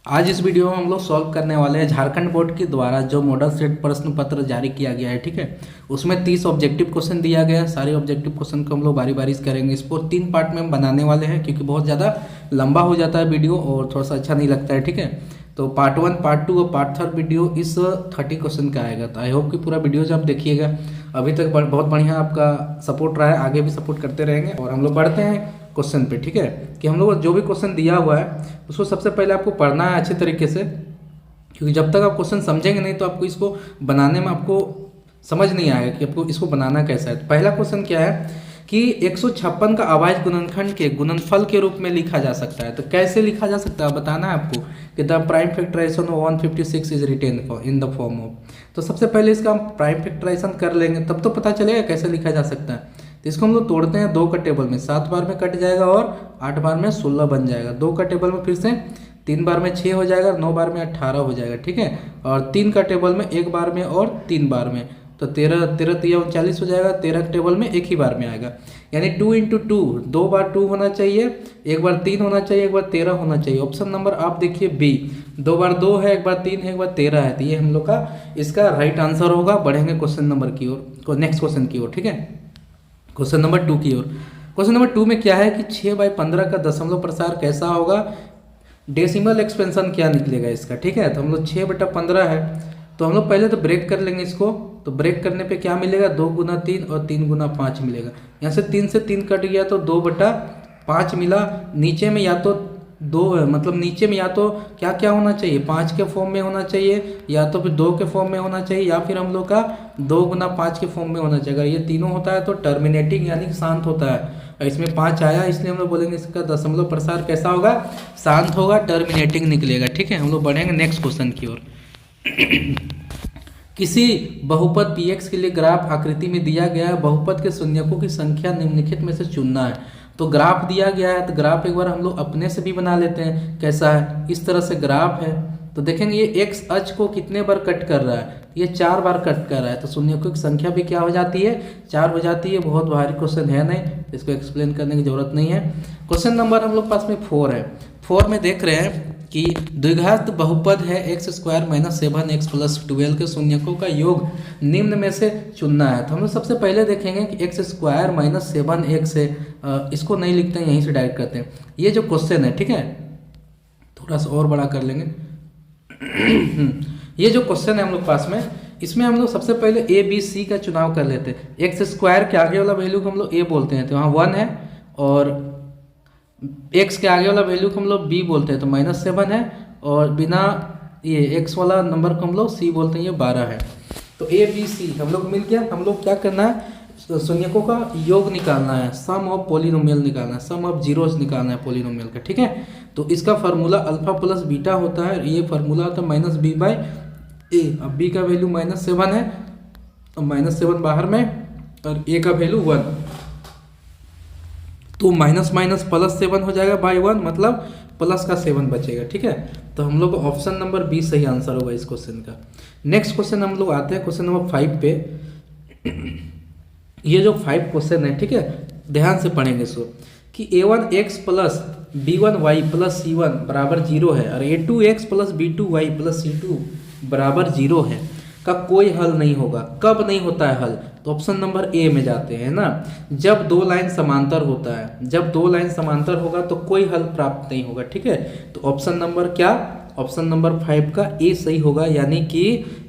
आज इस वीडियो में हम लोग सॉल्व करने वाले हैं झारखंड बोर्ड के द्वारा जो मॉडल सेट प्रश्न पत्र जारी किया गया है। ठीक है, उसमें 30 ऑब्जेक्टिव क्वेश्चन दिया गया है। सारे ऑब्जेक्टिव क्वेश्चन को हम लोग बारी बारी से करेंगे। इसको 3 पार्ट में हम बनाने वाले हैं क्योंकि बहुत ज़्यादा लंबा हो जाता है वीडियो और थोड़ा सा अच्छा नहीं लगता है। ठीक है, तो पार्ट 1, पार्ट 2 और पार्ट 3 वीडियो इस 30 क्वेश्चन का आएगा। तो आई होप कि पूरा वीडियो जब आप देखिएगा। अभी तक बहुत बढ़िया आपका सपोर्ट रहा है, आगे भी सपोर्ट करते रहेंगे। और हम लोग बढ़ते हैं क्वेश्चन पे। ठीक है, कि हम लोग जो भी क्वेश्चन दिया हुआ है उसको सबसे पहले आपको पढ़ना है अच्छे तरीके से, क्योंकि जब तक आप क्वेश्चन समझेंगे नहीं तो आपको इसको बनाने में आपको समझ नहीं आएगा कि आपको इसको बनाना कैसा है। तो पहला क्वेश्चन क्या है कि 156 का अभाज्य गुणनखंड के गुणनफल के रूप में लिखा जा सकता है। तो कैसे लिखा जा सकता है बताना है आपको कि the prime factorisation of 156 is written in the form of. तो सबसे पहले इसका हम प्राइम फैक्टराइजेशन कर लेंगे, तब तो पता चलेगा कैसे लिखा जा सकता है। तो इसको हम लोग तोड़ते हैं 2 का टेबल में, 7 बार में कट जाएगा और 8 बार में 16 बन जाएगा। 2 का टेबल में फिर से 3 बार में 6 हो जाएगा, 9 बार में 18 हो जाएगा। ठीक है, और 3 का टेबल में 1 बार में और 3 बार में, तो 13 13 39 हो जाएगा। 13 के टेबल में 1 ही बार में आएगा, यानी 2 × 2, 2 बार 2 होना चाहिए, 1 बार 3 होना चाहिए, 1 बार 13 होना चाहिए। ऑप्शन नंबर आप देखिए बी, 2 बार 2 है, 1 बार 3 है, 1 बार 13 है। तो ये हम लोग का इसका राइट आंसर होगा। बढ़ेंगे क्वेश्चन नंबर की ओर, नेक्स्ट क्वेश्चन की ओर। ठीक है, क्वेश्चन नंबर 2 की ओर। क्वेश्चन नंबर 2 में क्या है कि 6/15 का दशमलव प्रसार कैसा होगा, डेसिमल एक्सपेंशन क्या निकलेगा इसका। ठीक है, तो हम लोग 6/15 है, तो हम लोग पहले तो ब्रेक कर लेंगे इसको। तो ब्रेक करने पे क्या मिलेगा, 2 × 3 और 3 × 5 मिलेगा। यहाँ से 3 से 3 कट गया तो 2/5 मिला। नीचे में या तो 2 है, मतलब नीचे में या तो क्या क्या होना चाहिए, 5 के फॉर्म में होना चाहिए, या तो फिर 2 के फॉर्म में होना चाहिए, या फिर हम लोग का 2 × 5 के फॉर्म में होना चाहिए। अगर ये तीनों होता है तो टर्मिनेटिंग यानी कि शांत होता है, और इसमें 5 आया इसलिए हम लोग बोलेंगे इसका दशमलव प्रसार कैसा होगा, शांत होगा, टर्मिनेटिंग निकलेगा। ठीक है, हम लोग बढ़ेंगे नेक्स्ट क्वेश्चन की ओर। किसी बहुपद px के लिए ग्राफ आकृति में दिया गया है, बहुपद के शून्यकों की संख्या निम्नलिखित में से चुनना है। तो ग्राफ दिया गया है, तो ग्राफ एक बार हम लोग अपने से भी बना लेते हैं। कैसा है, इस तरह से ग्राफ है, तो देखेंगे ये एक्स अक्ष को कितने बार कट कर रहा है, ये 4 बार कट कर रहा है। तो शून्यकों की संख्या भी क्या हो जाती है, 4 हो जाती है। बहुत भारी क्वेश्चन है नहीं, इसको एक्सप्लेन करने की जरूरत नहीं है। क्वेश्चन नंबर हम लोग पास में 4 है। 4 में देख रहे हैं कि द्विघात बहुपद है x² - 7x + 12 के शून्यकों का योग निम्न में से चुनना है। तो हम लोग सबसे पहले देखेंगे कि x² - 7x है, इसको नहीं लिखते हैं, यहीं से डायरेक्ट करते हैं। ये जो क्वेश्चन है, ठीक है, थोड़ा सा और बड़ा कर लेंगे। ये जो क्वेश्चन है हम लोग पास में, इसमें हम लोग सबसे पहले a b c का चुनाव कर लेते हैं। x² के आगे वाला वैल्यू को हम लोग a बोलते हैं, तो वहाँ 1 है, और x के आगे वाला वैल्यू को हम लोग b बोलते हैं, तो -7 है, और बिना ये x वाला नंबर को हम लोग c बोलते हैं, ये 12 है। तो a b c हम लोग मिल गया। हम लोग क्या करना है, शून्यकों का योग निकालना है, सम ऑफ पोलिनोमियल निकालना है, सम ऑफ जीरोस निकालना है पोलिनोमियल का। ठीक है, तो इसका फार्मूला अल्फा + बीटा होता है, ये फार्मूला होता है -b/a। अब b का वैल्यू -7 है, तो -7 बाहर में, और a का वैल्यू 1, तो -7 हो जाएगा बाई 1, मतलब प्लस का 7 बचेगा। ठीक है, तो हम लोग ऑप्शन नंबर बी सही आंसर होगा इस क्वेश्चन का। नेक्स्ट क्वेश्चन हम लोग आते हैं क्वेश्चन नंबर 5 पे। ये जो 5 क्वेश्चन है, ठीक है, ध्यान से पढ़ेंगे इसको कि a1x + b1y + c1 = 0 है, और a2x + b2y + c2 = 0 है का कोई हल नहीं होगा। कब नहीं होता है हल, तो ऑप्शन नंबर ए में जाते हैं ना, जब 2 लाइन समांतर होता है। जब 2 लाइन समांतर होगा तो कोई हल प्राप्त नहीं होगा। ठीक है, तो ऑप्शन नंबर क्या, ऑप्शन नंबर 5 का ए सही होगा, यानी कि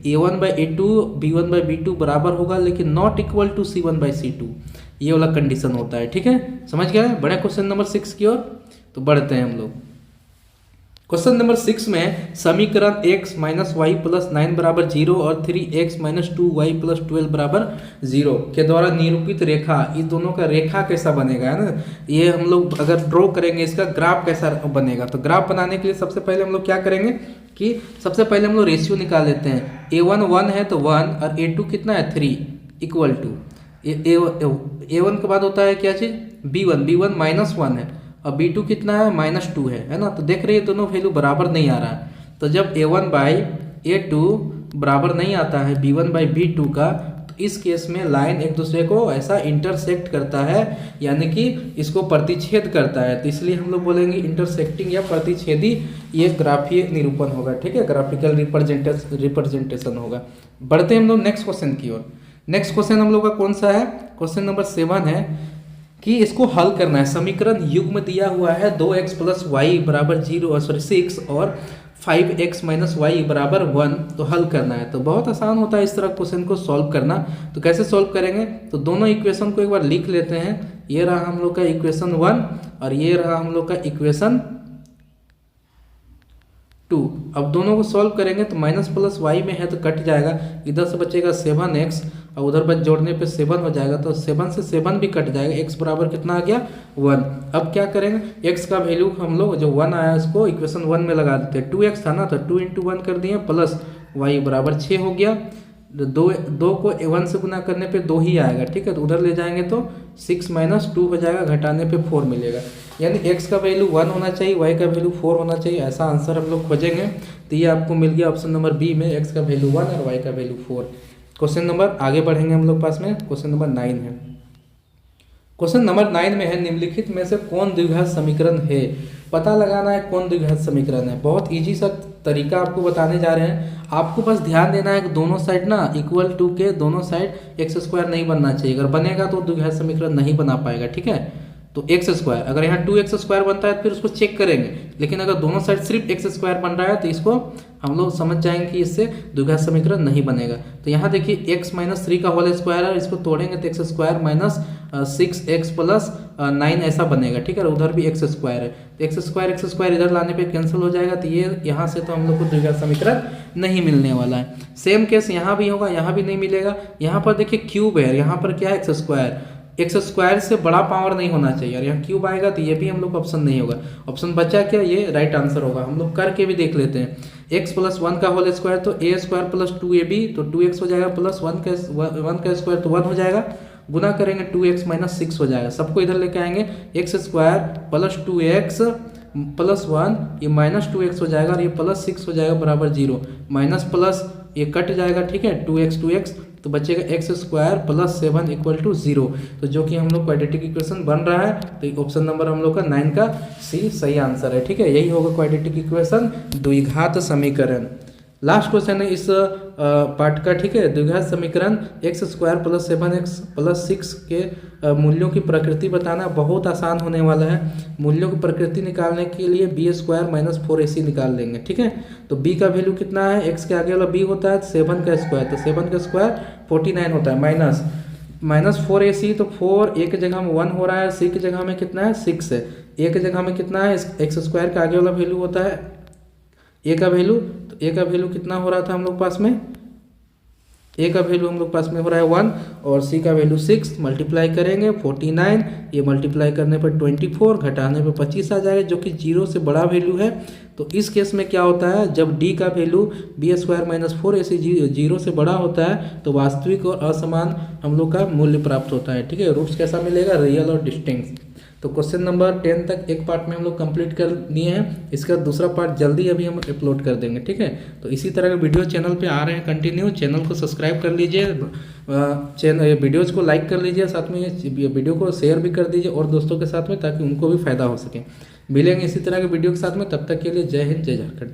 a1/a2 b1/b2 बराबर होगा, लेकिन नॉट इक्वल टू c1/c2, ये वाला कंडीशन होता है। ठीक है, समझ गया है। बड़े क्वेश्चन नंबर 6 की ओर तो बढ़ते हैं हम लोग। क्वेश्चन नंबर 6 में समीकरण x - y + 9 = 0 और 3x - 2y + 12 = 0 के द्वारा निरूपित रेखा, इस दोनों का रेखा कैसा बनेगा, है ना। ये हम लोग अगर ड्रॉ करेंगे, इसका ग्राफ कैसा बनेगा, तो ग्राफ बनाने के लिए सबसे पहले हम लोग क्या करेंगे कि सबसे पहले हम लोग रेशियो निकाल लेते हैं। a1 1 है तो 1, और a2 कितना है 3, इक्वल टू a1 के बाद होता है क्या चीज़, b1 -1 है, और b2 कितना है -2 है ना। तो देख रहे हैं दोनों वैल्यू बराबर नहीं आ रहा है। तो जब a1/a2 बराबर नहीं आता है b1/b2 का, तो तो इस केस में लाइन एक दूसरे को ऐसा इंटरसेक्ट करता है, यानी कि इसको प्रतिच्छेद करता है, तो इसलिए हम लोग बोलेंगे इंटरसेक्टिंग या प्रतिच्छेदी ये ग्राफीय निरूपण होगा। ठीक है, ग्राफिकल रिप्रेजेंटेशन होगा। बढ़ते हैं हम लोग नेक्स्ट क्वेश्चन की ओर। नेक्स्ट क्वेश्चन हम लोग का कौन सा है? क्वेश्चन नंबर 7 है कि इसको हल करना है। समीकरण युग्म दिया हुआ है 2x + y बराबर 6 और 5x - y बराबर 1, तो हल करना है। तो बहुत आसान होता है इस तरह क्वेश्चन को सॉल्व करना। तो कैसे सॉल्व करेंगे? तो दोनों इक्वेशन को एक बार लिख लेते हैं। ये रहा हम लोग का इक्वेशन 1 और ये रहा हम लोग का इक्वेशन 2। अब दोनों को सॉल्व करेंगे तो माइनस प्लस वाई में है तो कट जाएगा, इधर से बचेगा 7x और उधर बच जोड़ने पे 7 हो जाएगा, तो 7 से 7 भी कट जाएगा। x बराबर कितना आ गया? 1। अब क्या करेंगे? x का वैल्यू हम लोग जो 1 आया इसको इक्वेशन 1 में लगा देते हैं। 2x था ना, तो 2 × 1 कर दिए प्लस y बराबर 6 हो गया। दो को 1 से गुना करने पे 2 ही आएगा। ठीक है, तो उधर ले जाएंगे तो 6 - 2 हो जाएगा, घटाने पे 4 मिलेगा। यानी x का वैल्यू 1 होना चाहिए, y का वैल्यू 4 होना चाहिए। ऐसा आंसर हम लोग खोजेंगे। तो ये आपको मिल गया ऑप्शन नंबर बी में, x का वैल्यू 1 और y का वैल्यू 4। क्वेश्चन नंबर आगे बढ़ेंगे हम लोग पास में। क्वेश्चन नंबर 9 है। क्वेश्चन नंबर 9 में है निम्नलिखित में से कौन द्विघात समीकरण है? पता लगाना है कौन द्विघात समीकरण है। बहुत इजी सा तरीका आपको बताने जा रहे हैं। आपको बस ध्यान देना है कि दोनों साइड ना इक्वल टू के दोनों साइड x² नहीं बनना चाहिए। अगर बनेगा तो द्विघात समीकरण नहीं बना पाएगा। ठीक है, तो x², अगर यहाँ 2x² बनता है तो फिर उसको चेक करेंगे, लेकिन अगर दोनों साइड सिर्फ x² बन रहा है तो इसको हम लोग समझ जाएंगे कि इससे द्विघात समीकरण नहीं बनेगा। तो यहाँ देखिए x - 3 का होल स्क्वायर है, इसको तोड़ेंगे तो x² - 6x + 9 ऐसा बनेगा। ठीक है, उधर भी x² है, तो x² इधर लाने पे कैंसिल हो जाएगा, तो ये यहाँ से तो हम लोग को द्विघात समीकरण नहीं मिलने वाला है। सेम केस यहाँ भी होगा, यहाँ भी नहीं मिलेगा। यहाँ पर देखिए क्यूब है, यहाँ पर क्या है? x² से बड़ा पावर नहीं होना चाहिए, और यहाँ क्यूब आएगा तो ये भी हम लोग ऑप्शन नहीं होगा। ऑप्शन बचा क्या? ये राइट आंसर होगा। हम लोग करके भी देख लेते हैं। x + 1 का होल स्क्वायर तो a² + 2ab, तो 2x हो जाएगा, प्लस 1 का स्क्वायर तो 1 हो जाएगा, गुना करेंगे 2x - 6 हो जाएगा। सबको इधर लेके आएंगे, x² + 2x + 1, ये -2x हो जाएगा और ये +6 हो जाएगा बराबर 0। माइनस प्लस ये कट जाएगा। ठीक है, 2x तो बचेगा x² + 7 = 0। तो जो कि हम लोग क्वाड्रेटिक इक्वेशन बन रहा है, तो ऑप्शन नंबर हम लोग का 9 का सी सही आंसर है। ठीक है, यही होगा क्वाड्रेटिक इक्वेशन, द्विघात समीकरण। लास्ट क्वेश्चन है इस पार्ट का। ठीक है, द्विघात समीकरण x² + 7x + 6 के मूल्यों की प्रकृति बताना बहुत आसान होने वाला है। मूल्यों की प्रकृति निकालने के लिए b² - 4ac निकाल लेंगे। ठीक है, तो b का वैल्यू कितना है? x के आगे वाला b होता है 7 का स्क्वायर, तो 7 का स्क्वायर 49 होता है, माइनस 4ac, तो 4 एक जगह में 1 हो रहा है, c की जगह में कितना है? 6 है। a की जगह में कितना है? x² का आगे वाला वैल्यू होता है a का वैल्यू, तो a का वैल्यू कितना हो रहा था हम लोग पास में? a का वैल्यू हम लोग पास में हो रहा है 1 और c का वैल्यू 6। मल्टीप्लाई करेंगे 49, ये मल्टीप्लाई करने पर 24, घटाने पर 25 आ जाएगा, जो कि 0 से बड़ा वैल्यू है। तो इस केस में क्या होता है? जब d का वैल्यू b² - 4ac 0 से बड़ा होता है तो वास्तविक और असमान हम लोग का मूल्य प्राप्त होता है। ठीक है, रूट्स कैसा मिलेगा? रियल और डिस्टिंक्ट। तो क्वेश्चन नंबर 10 तक एक पार्ट में हम लोग कंप्लीट कर दिए हैं। इसका दूसरा पार्ट जल्दी अभी हम अपलोड कर देंगे। ठीक है, तो इसी तरह के वीडियो चैनल पे आ रहे हैं कंटिन्यू। चैनल को सब्सक्राइब कर लीजिए, वीडियोज़ को लाइक कर लीजिए, साथ में वीडियो को शेयर भी कर दीजिए और दोस्तों के साथ में, ताकि उनको भी फायदा हो सके। मिलेंगे इसी तरह के वीडियो के साथ में, तब तक के लिए जय हिंद, जय झारखंड।